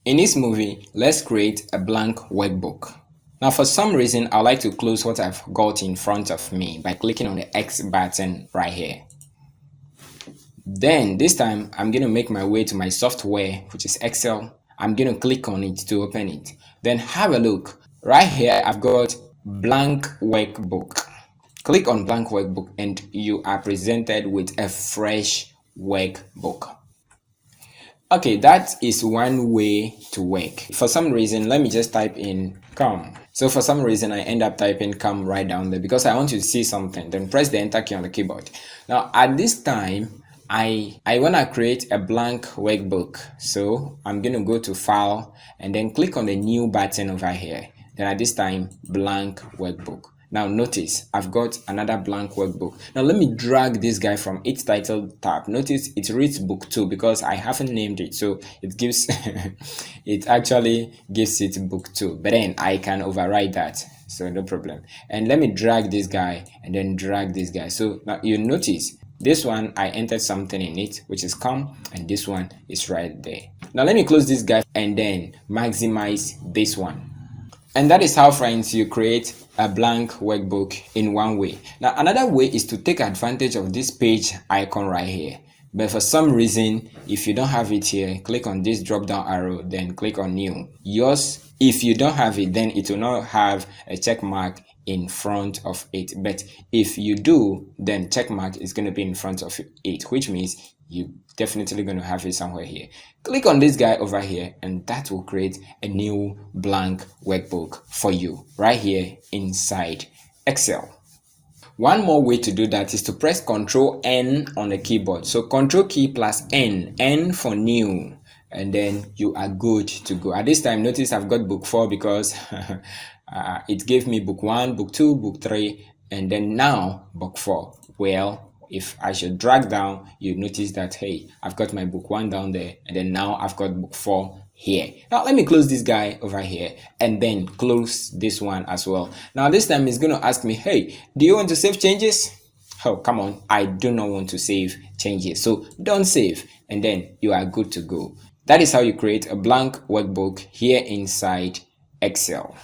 In this movie, let's create a blank workbook. Now, for some reason, I like to close what I've got in front of me by clicking on the X button right here. Then this time, I'm going to make my way to my software, which is Excel. I'm going to click on it to open it. Then have a look. Right here, I've got blank workbook. Click on blank workbook and you are presented with a fresh workbook. Okay, that is one way to work. For some reason, let me just type in come. So for some reason, I end up typing come right down there because I want to see something. Then press the enter key on the keyboard. Now at this time, I want to create a blank workbook. So I'm going to go to file and then click on the new button over here. Then at this time, blank workbook. Now notice I've got another blank workbook. Now let me drag this guy from its title tab. Notice it reads book 2 because I haven't named it, so it gives it actually gives it book 2, but then I can override that, so no problem. And let me drag this guy and then drag this guy. So now you notice this one I entered something in it, which is come, and this one is right there. Now let me close this guy and then maximize this one. And that is how, friends, you create a blank workbook in one way. Now another way is to take advantage of this page icon right here. But for some reason, if you don't have it here, click on this drop down arrow, then click on new. Yours, if you don't have it, then it will not have a check mark in front of it. But if you do, then check mark is going to be in front of it, which means you definitely going to have it somewhere here. Click on this guy over here and that will create a new blank workbook for you right here inside Excel. One more way to do that is to press Ctrl N on the keyboard. So Ctrl key plus N, N for new, and then you are good to go. At this time, notice I've got book 4 because it gave me book 1, book 2, book 3, and then now book 4. Well, if I should drag down, you notice that, hey, I've got my book 1 down there, and then now I've got book 4 here. Now let me close this guy over here and then close this one as well. Now this time it's going to ask me, hey, do you want to save changes? Oh, come on, I do not want to save changes, so don't save, and then you are good to go. That is how you create a blank workbook here inside Excel.